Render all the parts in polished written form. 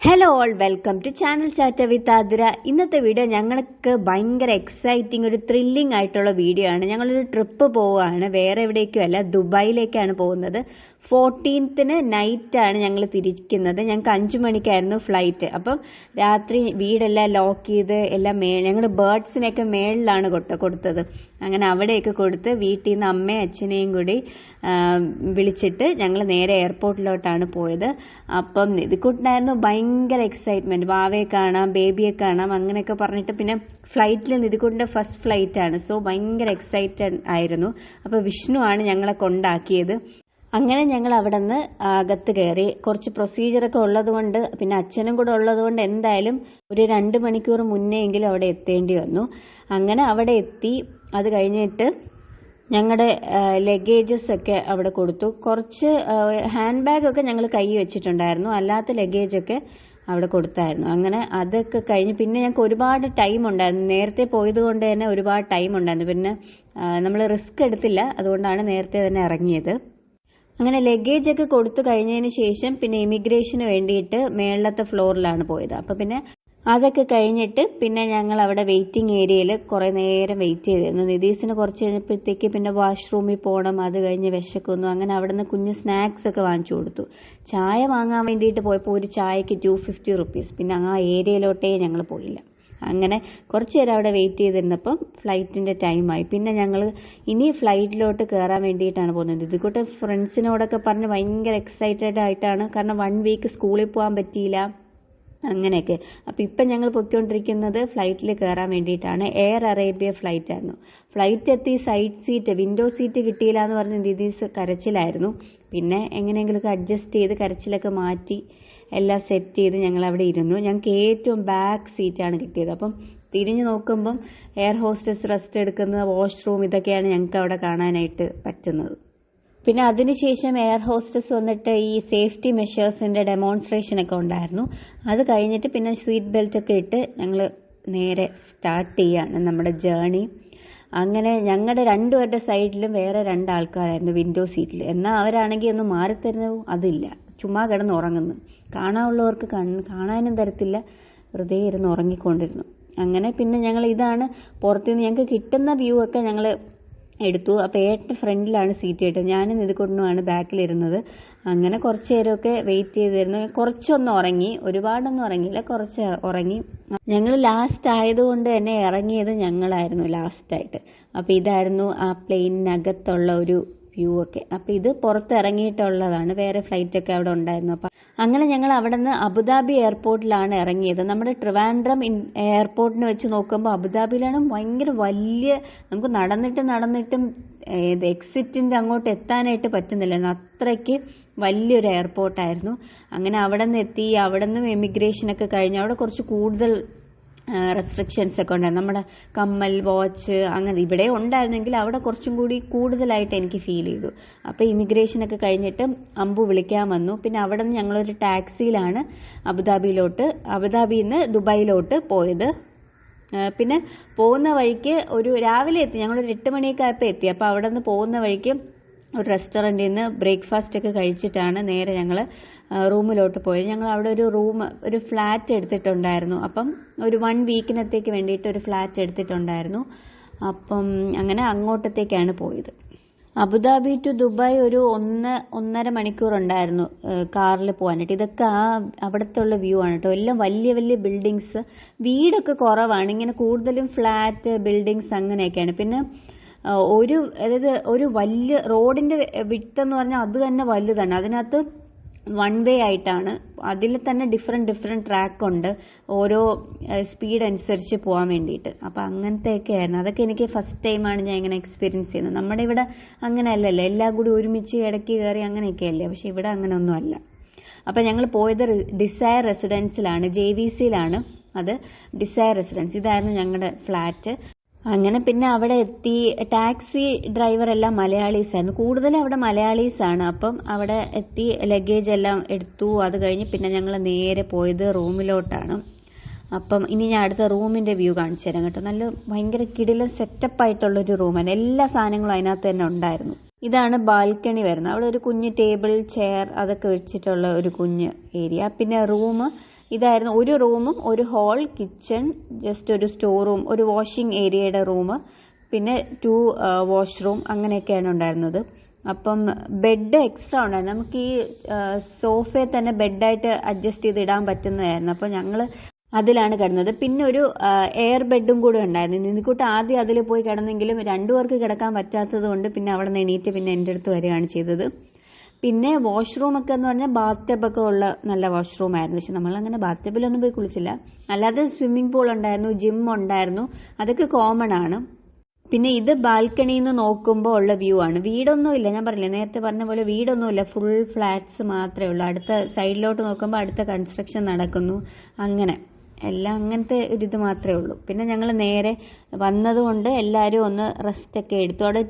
Hello all, welcome to channel chat with Athira. ഇന്നത്തെ video ഞങ്ങൾക്ക് ഭയങ്കര എക്സൈറ്റിംഗ്, ഒരു ത്രില്ലിംഗ് ആയിട്ടുള്ള വീഡിയോ ആണ്. ഞങ്ങളൊരു ട്രിപ്പ് പോവുകയാണ്, വേറെ എവിടേക്കും അല്ല, ദുബായിലേക്കാണ് പോകുന്നത്. 14th നൈറ്റാണ് ഞങ്ങൾ തിരിക്കുന്നത്. ഞങ്ങൾക്ക് 5 മണിക്കായിരുന്നു ഫ്ലൈറ്റ്. അപ്പം രാത്രി വീടെല്ലാം ലോക്ക് ചെയ്ത് എല്ലാം ഞങ്ങൾ ബേർഡ്സിനെയൊക്കെ മേളിലാണ് കൊടുത്തത്. അങ്ങനെ അവിടെയൊക്കെ കൊടുത്ത് വീട്ടിൽ നിന്ന് അമ്മയും അച്ഛനെയും കൂടി വിളിച്ചിട്ട് ഞങ്ങൾ നേരെ എയർപോർട്ടിലോട്ടാണ് പോയത്. അപ്പം നിധിക്കുട്ടനായിരുന്നു ഭയങ്കര എക്സൈറ്റ്മെന്റ്, വാവയെ കാണാം, ബേബിയെ കാണാം അങ്ങനെയൊക്കെ പറഞ്ഞിട്ട്. പിന്നെ ഫ്ലൈറ്റിൽ നിധിക്കുട്ടൻ്റെ ഫസ്റ്റ് ഫ്ലൈറ്റ് ആണ്, സോ ഭയങ്കര എക്സൈറ്റഡ് ആയിരുന്നു. അപ്പോൾ വിഷ്ണു ആണ് ഞങ്ങളെ കൊണ്ടാക്കിയത്. അങ്ങനെ ഞങ്ങൾ അവിടെ നിന്ന് അകത്ത് കയറി. കുറച്ച് പ്രൊസീജിയറൊക്കെ ഉള്ളത് കൊണ്ട്, പിന്നെ അച്ഛനും കൂടെ ഉള്ളത് കൊണ്ട് എന്തായാലും ഒരു 2 മണിക്കൂർ മുന്നേ എങ്കിലും അവിടെ എത്തേണ്ടി വന്നു. അങ്ങനെ അവിടെ എത്തി. അത് കഴിഞ്ഞിട്ട് ഞങ്ങളുടെ ലഗേജസ് ഒക്കെ അവിടെ കൊടുത്തു. കുറച്ച് ഹാൻഡ് ബാഗൊക്കെ ഞങ്ങൾ കൈ വെച്ചിട്ടുണ്ടായിരുന്നു, അല്ലാത്ത ലഗേജൊക്കെ അവിടെ കൊടുത്തായിരുന്നു. അങ്ങനെ അതൊക്കെ കഴിഞ്ഞ് പിന്നെ ഞങ്ങൾക്ക് ഒരുപാട് ടൈം ഉണ്ടായിരുന്നു. നേരത്തെ പോയത് കൊണ്ട് തന്നെ ഒരുപാട് ടൈം ഉണ്ടായിരുന്നു. പിന്നെ നമ്മൾ റിസ്ക് എടുത്തില്ല, അതുകൊണ്ടാണ് നേരത്തെ തന്നെ ഇറങ്ങിയത്. അങ്ങനെ ലഗേജ് ഒക്കെ കൊടുത്തു കഴിഞ്ഞതിന് ശേഷം പിന്നെ ഇമിഗ്രേഷന് വേണ്ടിയിട്ട് മേളത്തെ ഫ്ലോറിലാണ് പോയത്. അപ്പോൾ പിന്നെ അതൊക്കെ കഴിഞ്ഞിട്ട് പിന്നെ ഞങ്ങൾ അവിടെ വെയിറ്റിംഗ് ഏരിയയിൽ കുറേ നേരം വെയിറ്റ് ചെയ്തിരുന്നു. നിതീസിന് കുറച്ച് കഴിഞ്ഞപ്പോഴത്തേക്ക് പിന്നെ വാഷ്റൂമിൽ പോകണം, അത് കഴിഞ്ഞ് വിശക്കുന്നു. അങ്ങനെ അവിടെ നിന്ന് കുഞ്ഞ് സ്നാക്സ് ഒക്കെ വാങ്ങിച്ചു കൊടുത്തു. ചായ വാങ്ങാൻ വേണ്ടിയിട്ട് പോയപ്പോൾ ഒരു ചായക്ക് 250 റുപ്പീസ്. പിന്നെ ആ ഏരിയയിലോട്ടേ ഞങ്ങൾ പോയില്ല. അങ്ങനെ കുറച്ച് നേരം അവിടെ വെയിറ്റ് ചെയ്തിരുന്നപ്പം ഫ്ലൈറ്റിൻ്റെ ടൈമായി. പിന്നെ ഞങ്ങൾ ഇനി ഫ്ലൈറ്റിലോട്ട് കയറാൻ വേണ്ടിയിട്ടാണ് പോകുന്നത്. ഇതുകൂട്ട് ഫ്രണ്ട്സിനോടൊക്കെ പറഞ്ഞ് ഭയങ്കര എക്സൈറ്റഡ് ആയിട്ടാണ്, കാരണം 1 വീക്ക് സ്കൂളിൽ പോകാൻ പറ്റിയില്ല അങ്ങനെയൊക്കെ. അപ്പം ഇപ്പം ഞങ്ങൾ പൊയ്ക്കൊണ്ടിരിക്കുന്നത് ഫ്ലൈറ്റിൽ കയറാൻ വേണ്ടിയിട്ടാണ്. എയർ അറേബ്യ ഫ്ലൈറ്റ് ആയിരുന്നു. ഫ്ലൈറ്റ് എത്തി, സൈഡ് സീറ്റ്, വിൻഡോ സീറ്റ് കിട്ടിയില്ല എന്ന് പറഞ്ഞ് നിതീസ് കരച്ചിലായിരുന്നു. പിന്നെ എങ്ങനെയെങ്കിലുമൊക്കെ അഡ്ജസ്റ്റ് ചെയ്ത് കരച്ചിലൊക്കെ മാറ്റി എല്ലാം സെറ്റ് ചെയ്ത് ഞങ്ങൾ അവിടെ ഇരുന്നു. ഞങ്ങൾക്ക് ഏറ്റവും ബാക്ക് സീറ്റാണ് കിട്ടിയത്. അപ്പം തിരിഞ്ഞു നോക്കുമ്പം എയർ ഹോസ്റ്റസ് റെസ്റ്റ് എടുക്കുന്ന വാഷ്റൂം ഇതൊക്കെയാണ് ഞങ്ങൾക്ക് അവിടെ കാണാനായിട്ട് പറ്റുന്നത്. പിന്നെ അതിനുശേഷം എയർ ഹോസ്റ്റസ് വന്നിട്ട് ഈ സേഫ്റ്റി മെഷേഴ്സിൻ്റെ ഡെമോൺസ്ട്രേഷൻ ഒക്കെ ഉണ്ടായിരുന്നു. അത് കഴിഞ്ഞിട്ട് പിന്നെ സീറ്റ് ബെൽറ്റ് ഒക്കെ ഇട്ട് ഞങ്ങൾ നേരെ സ്റ്റാർട്ട് ചെയ്യാണ് നമ്മുടെ ജേണി. അങ്ങനെ ഞങ്ങളുടെ 2 പേരുടെ സൈഡിലും വേറെ 2 ആൾക്കാരായിരുന്നു വിൻഡോ സീറ്റിൽ. എന്നാൽ അവരാണെങ്കിൽ ഒന്ന് മാറിത്തരുന്നു അതില്ല, ചുമ്മാ കിടന്ന് ഉറങ്ങുന്നു. കാണാനുള്ളവർക്ക് കാണാനും തരത്തില്ല, വെറുതെ ഇരുന്ന് ഉറങ്ങിക്കൊണ്ടിരുന്നു. അങ്ങനെ പിന്നെ ഞങ്ങൾ ഇതാണ് പുറത്തുനിന്ന് ഞങ്ങൾക്ക് കിട്ടുന്ന വ്യൂ ഒക്കെ ഞങ്ങൾ എടുത്തു. അപ്പോൾ ഏട്ടൻ്റെ ഫ്രണ്ടിലാണ് സീറ്റ് കിട്ടുന്നത്, ഞാനും നിധിക്കുട്ടനുമാണ് ബാക്കിലിരുന്നത്. അങ്ങനെ കുറച്ച് നേരമൊക്കെ വെയിറ്റ് ചെയ്തിരുന്നു. കുറച്ചൊന്ന് ഉറങ്ങി, ഒരുപാടൊന്നും ഉറങ്ങിയില്ല, കുറച്ച് ഉറങ്ങി. ഞങ്ങൾ ലാസ്റ്റ് ആയതുകൊണ്ട് തന്നെ ഇറങ്ങിയത് ഞങ്ങളായിരുന്നു ലാസ്റ്റായിട്ട്. അപ്പോൾ ഇതായിരുന്നു ആ പ്ലെയിനകത്തുള്ള ഒരു വ്യൂ ഒക്കെ. അപ്പോൾ ഇത് പുറത്തിറങ്ങിയിട്ടുള്ളതാണ്, വേറെ ഫ്ലൈറ്റൊക്കെ അവിടെ ഉണ്ടായിരുന്നു. അപ്പം അങ്ങനെ ഞങ്ങൾ അവിടെ നിന്ന് അബുദാബി എയർപോർട്ടിലാണ് ഇറങ്ങിയത്. നമ്മുടെ ട്രിവാൻഡ്രം എയർപോർട്ടിനെ വെച്ച് നോക്കുമ്പോൾ അബുദാബിയിലാണ് ഭയങ്കര വലിയ, നമുക്ക് നടന്നിട്ടും എക്സിറ്റിൻ്റെ അങ്ങോട്ട് എത്താനായിട്ട് പറ്റുന്നില്ല, അത്രയ്ക്ക് വലിയൊരു എയർപോർട്ടായിരുന്നു. അങ്ങനെ അവിടെ നിന്ന് എത്തി. അവിടെ നിന്നും എമിഗ്രേഷനൊക്കെ കഴിഞ്ഞു. അവിടെ കുറച്ച് കൂടുതൽ റെസ്ട്രിക്ഷൻസ് ഒക്കെ ഉണ്ടായിരുന്നു. നമ്മുടെ കമ്മൽ, വാച്ച് അങ്ങനെ ഇവിടെ ഉണ്ടായിരുന്നെങ്കിൽ അവിടെ കുറച്ചും കൂടി കൂടുതലായിട്ട് എനിക്ക് ഫീൽ ചെയ്തു. അപ്പോൾ ഇമിഗ്രേഷനൊക്കെ കഴിഞ്ഞിട്ട് അമ്പു വിളിക്കാൻ വന്നു. പിന്നെ അവിടെ നിന്ന് ഞങ്ങളൊരു ടാക്സിയിലാണ് അബുദാബിയിൽ നിന്ന് ദുബായിലോട്ട് പോയത്. പിന്നെ പോകുന്ന വഴിക്ക് രാവിലെ എത്തി, ഞങ്ങളൊരു 8 മണിയൊക്കെ ആയപ്പോൾ എത്തി. അപ്പോൾ അവിടെ നിന്ന് പോകുന്ന വഴിക്ക് ഒരു റെസ്റ്റോറൻറ്റിൽ നിന്ന് ബ്രേക്ക്ഫാസ്റ്റ് ഒക്കെ കഴിച്ചിട്ടാണ് നേരെ ഞങ്ങൾ റൂമിലോട്ട് പോയത്. ഞങ്ങൾ അവിടെ ഒരു ഫ്ലാറ്റ് എടുത്തിട്ടുണ്ടായിരുന്നു. അപ്പം ഒരു 1 വീക്കിനത്തേക്ക് വേണ്ടിയിട്ട് ഒരു ഫ്ലാറ്റ് എടുത്തിട്ടുണ്ടായിരുന്നു. അപ്പം അങ്ങനെ അങ്ങോട്ടത്തേക്കാണ് പോയത്. അബുദാബി ടു ദുബായ് ഒരു 1.5 മണിക്കൂർ ഉണ്ടായിരുന്നു കാറിൽ പോകാനായിട്ട്. ഇതൊക്കെ അവിടുത്തെ ഉള്ള വ്യൂ ആണ് കേട്ടോ. എല്ലാം വലിയ വലിയ ബിൽഡിങ്സ്, വീടൊക്കെ കുറവാണ്, ഇങ്ങനെ കൂടുതലും ഫ്ലാറ്റ് ബിൽഡിങ്സ് അങ്ങനെയൊക്കെയാണ്. പിന്നെ അതായത് ഒരു വലിയ റോഡിന്റെ വിഡ്ത്ത് എന്ന് പറഞ്ഞാൽ അത് തന്നെ വലുതാണ്. അതിനകത്ത് 1 വേ ആയിട്ടാണ്, അതിൽ തന്നെ ഡിഫറെൻറ്റ് ട്രാക്ക് ഉണ്ട്, ഓരോ സ്പീഡ് അനുസരിച്ച് പോകാൻ വേണ്ടിയിട്ട്. അപ്പം അങ്ങനത്തെയൊക്കെ ആയിരുന്നു. അതൊക്കെ എനിക്ക് ഫസ്റ്റ് ടൈമാണ് ഞാൻ ഇങ്ങനെ എക്സ്പീരിയൻസ് ചെയ്യുന്നത്. നമ്മുടെ ഇവിടെ അങ്ങനെ അല്ലല്ലോ, എല്ലാം കൂടി ഒരുമിച്ച് ഇടയ്ക്ക് കയറി അങ്ങനെയൊക്കെ അല്ലേ. പക്ഷെ ഇവിടെ അങ്ങനെ ഒന്നും അല്ല. അപ്പം ഞങ്ങൾ പോയത് ഡിസയർ റെസിഡൻസിലാണ്, JVCയിലാണ്. അത് ഡിസയർ റെസിഡൻസ്, ഇതായിരുന്നു ഞങ്ങളുടെ ഫ്ലാറ്റ്. അങ്ങനെ പിന്നെ അവിടെ എത്തി. ടാക്സി ഡ്രൈവർ എല്ലാം മലയാളീസ് ആയിരുന്നു, കൂടുതലും അവിടെ മലയാളീസ് ആണ്. അപ്പം അവിടെ എത്തി ലഗേജ് എല്ലാം എടുത്തു. അത് കഴിഞ്ഞ് പിന്നെ ഞങ്ങൾ നേരെ പോയത് റൂമിലോട്ടാണ്. അപ്പം ഇനി ഞാൻ അടുത്ത റൂമിന്റെ വ്യൂ കാണിച്ചു തരാം കേട്ടോ. നല്ല ഭയങ്കര കിടിലൻ സെറ്റപ്പ് ആയിട്ടുള്ളൊരു റൂമാണ്, എല്ലാ സാധനങ്ങളും അതിനകത്ത് തന്നെ ഉണ്ടായിരുന്നു. ഇതാണ് ബാൽക്കണി വരുന്നത്. അവിടെ ഒരു കുഞ്ഞ് ടേബിൾ, ചെയർ അതൊക്കെ വെച്ചിട്ടുള്ള ഒരു കുഞ്ഞ് ഏരിയ. പിന്നെ റൂം ഇതായിരുന്നു ഒരു റൂമും ഒരു ഹാൾ, കിച്ചൺ, ജസ്റ്റ് ഒരു സ്റ്റോർ റൂം, ഒരു വാഷിംഗ് ഏരിയയുടെ റൂം, പിന്നെ 2 വാഷ്റൂം അങ്ങനെയൊക്കെയാണ് ഉണ്ടായിരുന്നത്. അപ്പം ബെഡ് എക്സ്ട്രാ ഉണ്ടായിരുന്നു. നമുക്ക് ഈ സോഫയെ തന്നെ ബെഡായിട്ട് അഡ്ജസ്റ്റ് ചെയ്ത് ഇടാൻ പറ്റുന്നതായിരുന്നു. അപ്പോൾ ഞങ്ങൾ അതിലാണ് കിടന്നത്. പിന്നെ ഒരു എയർ ബെഡും കൂടെ ഉണ്ടായിരുന്നു. നിന്നിക്കൂട്ട് ആദ്യം അതിൽ പോയി കിടന്നെങ്കിലും 2 പേർക്ക് കിടക്കാൻ പറ്റാത്തത് കൊണ്ട് പിന്നെ അവിടെ നിന്ന് എണീറ്റ് പിന്നെ എൻ്റെ അടുത്ത് വരികയാണ് ചെയ്തത്. പിന്നെ വാഷ്റൂമൊക്കെ എന്ന് പറഞ്ഞാൽ ബാത്ത് ടബൊക്കെ ഉള്ള നല്ല വാഷ്റൂം ആയിരുന്നു. പക്ഷെ നമ്മളങ്ങനെ ബാത്ത് ടബിലൊന്നും പോയി കുളിച്ചില്ല. അല്ലാതെ സ്വിമ്മിംഗ് പൂൾ ഉണ്ടായിരുന്നു, ജിം ഉണ്ടായിരുന്നു, അതൊക്കെ കോമൺ ആണ്. പിന്നെ ഇത് ബാൽക്കണിയിൽ നിന്ന് നോക്കുമ്പോൾ ഉള്ള വ്യൂ ആണ്. വീടൊന്നുമില്ല, ഞാൻ പറഞ്ഞില്ലേ നേരത്തെ പറഞ്ഞ പോലെ വീടൊന്നുമില്ല, ഫുൾ ഫ്ലാറ്റ്സ് മാത്രമേ ഉള്ളൂ. അടുത്ത സൈഡിലോട്ട് നോക്കുമ്പോൾ അടുത്ത കൺസ്ട്രക്ഷൻ നടക്കുന്നു, അങ്ങനെ എല്ലാം അങ്ങനത്തെ ഒരിത് മാത്രമേ ഉള്ളൂ. പിന്നെ ഞങ്ങൾ നേരെ വന്നതുകൊണ്ട് എല്ലാവരും ഒന്ന് റെസ്റ്റ് ഒക്കെ എടുത്തു. അവിടെ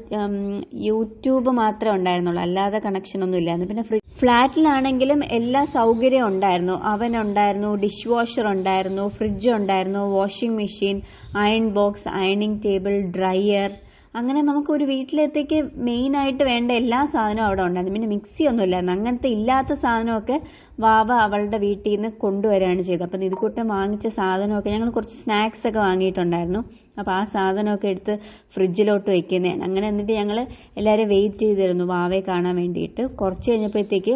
യൂട്യൂബ് മാത്രമേ ഉണ്ടായിരുന്നുള്ളൂ, അല്ലാതെ കണക്ഷനൊന്നും ഇല്ലായിരുന്നു. പിന്നെ ഫ്ലാറ്റിലാണെങ്കിലും എല്ലാ സൗകര്യവും ഉണ്ടായിരുന്നു. അവൻ ഉണ്ടായിരുന്നു, ഡിഷ് വാഷർ ഉണ്ടായിരുന്നു, ഫ്രിഡ്ജ് ഉണ്ടായിരുന്നു, വാഷിംഗ് മെഷീൻ, അയൺ ബോക്സ്, അയണിങ് ടേബിൾ, ഡ്രയർ, അങ്ങനെ നമുക്ക് ഒരു വീട്ടിലത്തേക്ക് മെയിനായിട്ട് വേണ്ട എല്ലാ സാധനവും അവിടെ ഉണ്ടായിരുന്നു. പിന്നെ മിക്സി ഒന്നും ഇല്ലായിരുന്നു. അങ്ങനത്തെ ഇല്ലാത്ത സാധനമൊക്കെ വാവ അവളുടെ വീട്ടിൽ നിന്ന് കൊണ്ടുവരികയാണ് ചെയ്തത്. അപ്പം നിധിക്കൂട്ടം വാങ്ങിച്ച സാധനമൊക്കെ ഞങ്ങൾ കുറച്ച് സ്നാക്സ് ഒക്കെ വാങ്ങിയിട്ടുണ്ടായിരുന്നു. അപ്പോൾ ആ സാധനമൊക്കെ എടുത്ത് ഫ്രിഡ്ജിലോട്ട് വെക്കുന്നതാണ്. അങ്ങനെ എന്നിട്ട് ഞങ്ങൾ എല്ലാവരും വെയിറ്റ് ചെയ്തിരുന്നു വാവയെ കാണാൻ വേണ്ടിയിട്ട്. കുറച്ച് കഴിഞ്ഞപ്പോഴത്തേക്ക്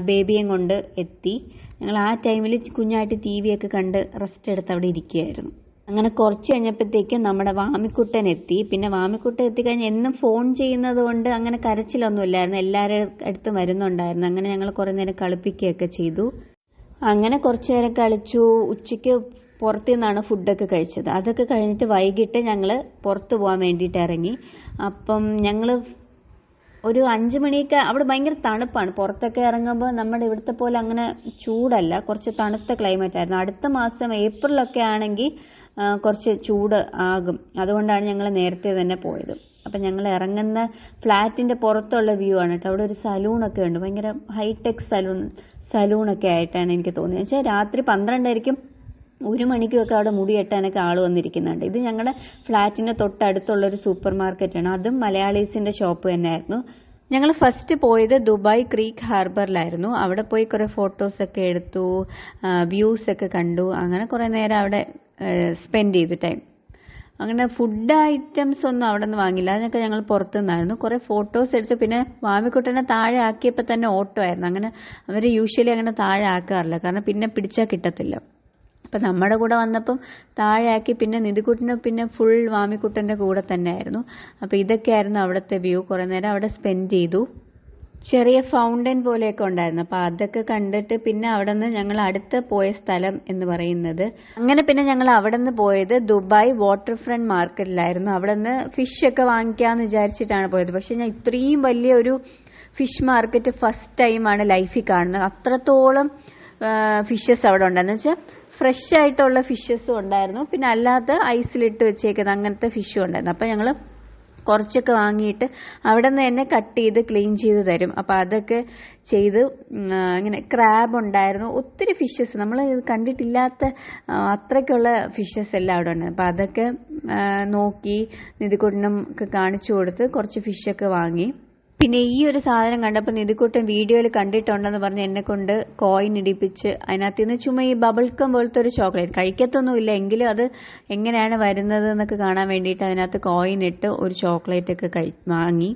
ബേബിയും കൊണ്ട് എത്തി. ഞങ്ങൾ ആ ടൈമിൽ കുഞ്ഞായിട്ട് TV ഒക്കെ കണ്ട് റെസ്റ്റ് എടുത്ത് അവിടെ ഇരിക്കുകയായിരുന്നു. അങ്ങനെ കുറച്ച് കഴിഞ്ഞപ്പോഴത്തേക്കും നമ്മുടെ വാമിക്കുട്ടൻ എത്തി. പിന്നെ വാമിക്കുട്ടൻ എത്തിക്കഴിഞ്ഞാൽ എന്നും ഫോൺ ചെയ്യുന്നത് കൊണ്ട് അങ്ങനെ കരച്ചിലൊന്നും ഇല്ലായിരുന്നു, എല്ലാവരുടെ അടുത്തും വരുന്നുണ്ടായിരുന്നു. അങ്ങനെ ഞങ്ങൾ കുറേ നേരം കളിപ്പിക്കുകയൊക്കെ ചെയ്തു. അങ്ങനെ കുറച്ച് നേരം കളിച്ചു. ഉച്ചയ്ക്ക് പുറത്തു നിന്നാണ് ഫുഡൊക്കെ കഴിച്ചത്. അതൊക്കെ കഴിഞ്ഞിട്ട് വൈകിട്ട് ഞങ്ങൾ പുറത്ത് പോകാൻ വേണ്ടിയിട്ട് ഇറങ്ങി. അപ്പം ഞങ്ങൾ ഒരു 5 മണിയൊക്കെ, അവിടെ ഭയങ്കര തണുപ്പാണ്. പുറത്തൊക്കെ ഇറങ്ങുമ്പോൾ നമ്മുടെ ഇവിടുത്തെ പോലെ അങ്ങനെ ചൂടല്ല, കുറച്ച് തണുത്ത ക്ലൈമറ്റ് ആയിരുന്നു. അടുത്ത മാസം ഏപ്രിലൊക്കെ ആണെങ്കിൽ കുറച്ച് ചൂട് ആകും. അതുകൊണ്ടാണ് ഞങ്ങൾ നേരത്തെ തന്നെ പോയത്. അപ്പം ഞങ്ങൾ ഇറങ്ങുന്ന ഫ്ലാറ്റിൻ്റെ പുറത്തുള്ള വ്യൂ ആണ് കേട്ടോ. അവിടെ ഒരു സലൂണൊക്കെ ഉണ്ട്, ഭയങ്കര ഹൈടെക് സലൂണൊക്കെ ആയിട്ടാണ് എനിക്ക് തോന്നിയത്. വെച്ചാൽ രാത്രി 12 ആയിരിക്കും, 1 മണിക്കുമൊക്കെ അവിടെ മുടി കെട്ടാനൊക്കെ ആൾ വന്നിരിക്കുന്നുണ്ട്. ഇത് ഞങ്ങളുടെ ഫ്ലാറ്റിൻ്റെ തൊട്ടടുത്തുള്ളൊരു സൂപ്പർ മാർക്കറ്റാണ്, അതും മലയാളീസിൻ്റെ ഷോപ്പ് തന്നെയായിരുന്നു. ഞങ്ങൾ ഫസ്റ്റ് പോയത് ദുബായ് ക്രീക്ക് ഹാർബറിലായിരുന്നു. അവിടെ പോയി കുറേ ഫോട്ടോസൊക്കെ എടുത്തു, വ്യൂസൊക്കെ കണ്ടു. അങ്ങനെ കുറേ നേരം അവിടെ സ്പെൻഡ് ചെയ്തു ടൈം. അങ്ങനെ ഫുഡ് ഐറ്റംസ് ഒന്നും അവിടെ നിന്ന് വാങ്ങില്ല, അതിനൊക്കെ ഞങ്ങൾ പുറത്തുനിന്നായിരുന്നു. കുറേ ഫോട്ടോസ് എടുത്ത് പിന്നെ വാമിക്കുട്ടനെ താഴെ ആക്കിയപ്പോൾ തന്നെ ഓട്ടോ ആയിരുന്നു. അങ്ങനെ അവർ യൂഷ്വലി അങ്ങനെ താഴെ ആക്കാറില്ല, കാരണം പിന്നെ പിടിച്ചാൽ കിട്ടത്തില്ല. അപ്പം നമ്മുടെ കൂടെ വന്നപ്പം താഴെ ആക്കി. പിന്നെ നിധിക്കുട്ടന് പിന്നെ ഫുൾ വാമിക്കുട്ടൻ്റെ കൂടെ തന്നെ ആയിരുന്നു. അപ്പോൾ ഇതൊക്കെയായിരുന്നു അവിടുത്തെ വ്യൂ. കുറേ നേരം അവിടെ സ്പെൻഡ് ചെയ്തു. ചെറിയ ഫൗണ്ടൻ പോലെയൊക്കെ ഉണ്ടായിരുന്നു. അപ്പോൾ അതൊക്കെ കണ്ടിട്ട് പിന്നെ അവിടെ നിന്ന് ഞങ്ങൾ അടുത്ത് പോയ സ്ഥലം എന്ന് പറയുന്നത്, അങ്ങനെ പിന്നെ ഞങ്ങൾ അവിടെ നിന്ന് പോയത് ദുബായ് വാട്ടർ ഫ്രണ്ട് മാർക്കറ്റിലായിരുന്നു. അവിടെ നിന്ന് ഫിഷൊക്കെ വാങ്ങിക്കാമെന്ന് വിചാരിച്ചിട്ടാണ് പോയത്. പക്ഷേ ഞാൻ ഇത്രയും വലിയൊരു ഫിഷ് മാർക്കറ്റ് ഫസ്റ്റ് ടൈമാണ് ലൈഫിൽ കാണുന്നത്. അത്രത്തോളം ഫിഷസ് അവിടെ ഉണ്ടായിരുന്നു. വെച്ചാൽ ഫ്രഷ് ആയിട്ടുള്ള ഫിഷസും ഉണ്ടായിരുന്നു, പിന്നെ അല്ലാതെ ഐസിലിട്ട് വെച്ചേക്കുന്നത് അങ്ങനത്തെ ഫിഷും ഉണ്ടായിരുന്നു. അപ്പോൾ ഞങ്ങൾ കുറച്ചൊക്കെ വാങ്ങിയിട്ട് അവിടെ നിന്ന് തന്നെ കട്ട് ചെയ്ത് ക്ലീൻ ചെയ്ത് തരും. അപ്പോൾ അതൊക്കെ ചെയ്ത് അങ്ങനെ ക്രാബ് ഉണ്ടായിരുന്നു, ഒത്തിരി ഫിഷസ്, നമ്മൾ കണ്ടിട്ടില്ലാത്ത അത്രയ്ക്കുള്ള ഫിഷസ് എല്ലാം അവിടെ ഉണ്ടായിരുന്നു. അപ്പോൾ അതൊക്കെ നോക്കി നിധിക്കുട്ടനും ഒക്കെ കാണിച്ചു കൊടുത്ത് കുറച്ച് ഫിഷൊക്കെ വാങ്ങി. പിന്നെ ഈ ഒരു സാധനം കണ്ടപ്പോൾ നിധിക്കുട്ടൻ വീഡിയോയിൽ കണ്ടിട്ടുണ്ടെന്ന് പറഞ്ഞ് എന്നെ കൊണ്ട് കോയിൻ ഇടിപ്പിച്ച് അതിനകത്ത് നിന്ന് ചുമ്മാ ഈ ബബിൾക്കം പോലത്തെ ഒരു ചോക്ലേറ്റ്, കഴിക്കത്തൊന്നുമില്ല എങ്കിലും അത് എങ്ങനെയാണ് വരുന്നത് എന്നൊക്കെ കാണാൻ വേണ്ടിയിട്ട് അതിനകത്ത് കോയിൻ ഇട്ട് ഒരു ചോക്ലേറ്റൊക്കെ വാങ്ങി.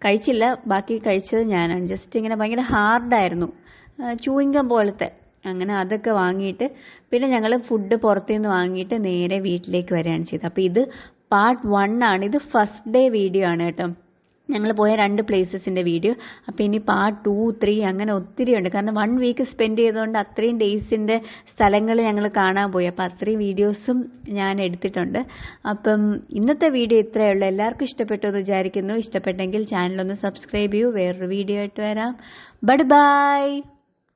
കഴിച്ചില്ല, ബാക്കി കഴിച്ചത് ഞാനാണ്. ജസ്റ്റ് ഇങ്ങനെ ഭയങ്കര ഹാർഡായിരുന്നു, ചൂയിങ്കം പോലത്തെ. അങ്ങനെ അതൊക്കെ വാങ്ങിയിട്ട് പിന്നെ ഞങ്ങൾ ഫുഡ് പുറത്തുനിന്ന് വാങ്ങിയിട്ട് നേരെ വീട്ടിലേക്ക് വരികയാണ് ചെയ്തത്. അപ്പോൾ ഇത് പാർട്ട് 1 ആണ്. ഇത് ഫസ്റ്റ് ഡേ വീഡിയോ ആണ് കേട്ടോ, ഞങ്ങൾ പോയ 2 പ്ലേസസിൻ്റെ വീഡിയോ. അപ്പോൾ ഇനി പാർട്ട് 2, 3 അങ്ങനെ ഒത്തിരി ഉണ്ട്. കാരണം 1 വീക്ക് സ്പെൻഡ് ചെയ്തുകൊണ്ട് അത്രയും ഡേയ്സിൻ്റെ സ്ഥലങ്ങൾ ഞങ്ങൾ കാണാൻ പോയി. അപ്പോൾ അത്രയും വീഡിയോസും ഞാൻ എടുത്തിട്ടുണ്ട്. അപ്പം ഇന്നത്തെ വീഡിയോ ഇത്രയേ ഉള്ളൂ. എല്ലാവർക്കും ഇഷ്ടപ്പെട്ടു എന്ന് വിചാരിക്കുന്നു. ഇഷ്ടപ്പെട്ടെങ്കിൽ ചാനലൊന്ന് സബ്സ്ക്രൈബ് ചെയ്യൂ. വേറൊരു വീഡിയോ ആയിട്ട് വരാം. ബൈ.